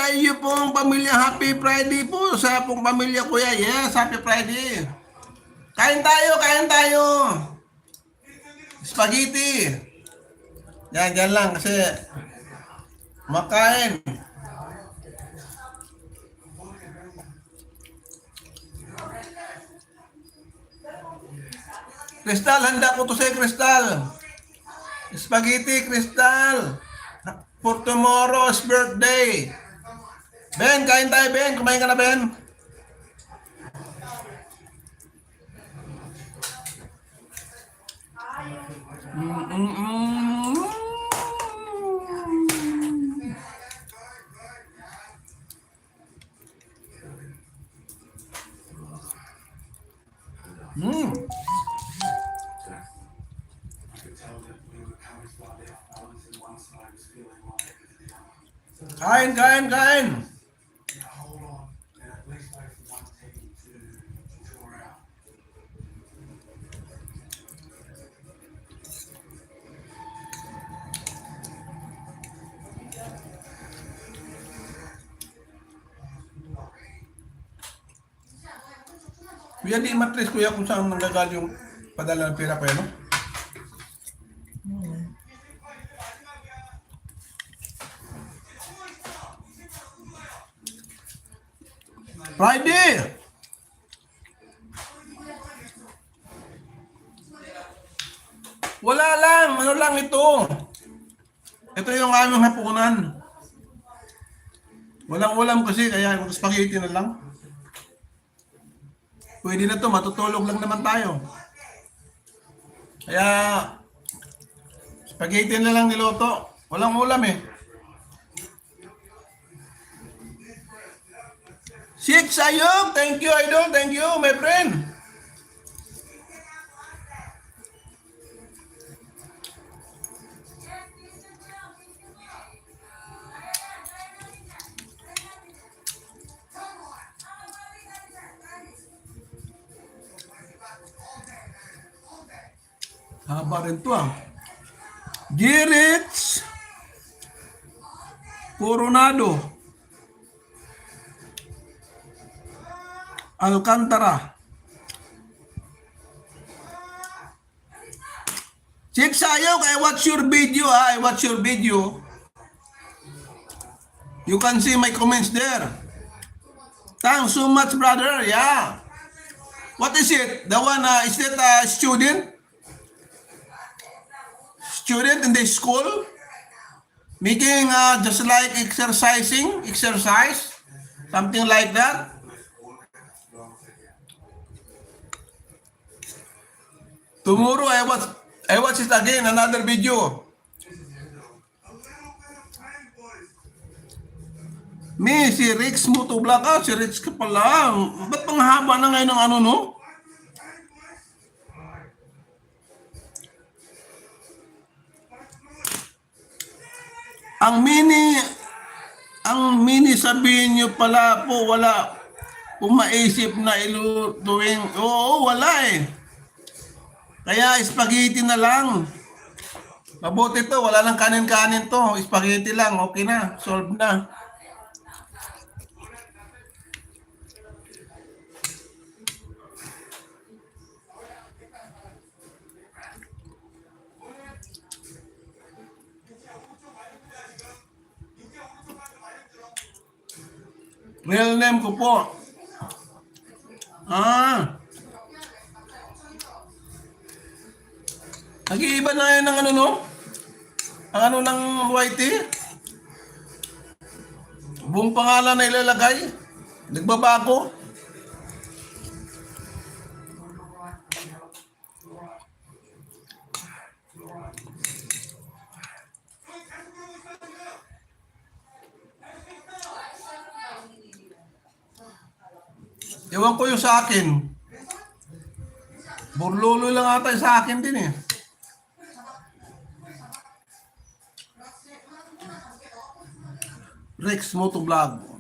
sa iyo pong pamilya. Happy Friday po sa pong pamilya kuya. Yes, Happy Friday. Kain tayo, kain tayo. Spaghetti. Yan lang kasi makain. Crystal, handa ko to sa'yo, Crystal. Spaghetti, Crystal. For tomorrow's birthday. Ben, kain tayo, Ben. Kumain ka na, Ben. Kain. Kuya, di matris kuya kung saan nanggagaling yung padala ng pera ko yan, no? Friday! Wala lang, ano lang ito. Ito yung aming hapunan. Walang ulam kasi, kaya spaghetti na lang. Pwede na to, matutulog lang naman tayo. Kaya, spaghetti na lang niluto. Walang ulam eh. Six Ayub, thank you Idol, thank you my friend. Haba rin to ah. Girits Coronado Alcantara. Check sayo, I watch your video I watch your video. You can see my comments there. Thanks so much brother, yeah. What is it? The one, is that a student? Student in the school? Making just like exercise? Something like that? Tomorrow I watch it again, another video. Si Rix Motovlog. Si Rix ka pala. Ba't pang haba na ngayon ng ano, no? Ang mini sabihin nyo pala po, wala pumaisip na ilutuin. Oo, wala eh. Kaya spaghetti na lang. Mabuti to, wala lang kanin-kanin to. Spaghetti lang, okay na. Solve na. Real name ko po. Nag-iiba na yun ng ano, no? Ang ano ng YT? Buong pangalan na ilalagay. Nagbabago. Ewan ko yung sa akin. Burlolo lang ata sa akin din eh. Rex Motovlog.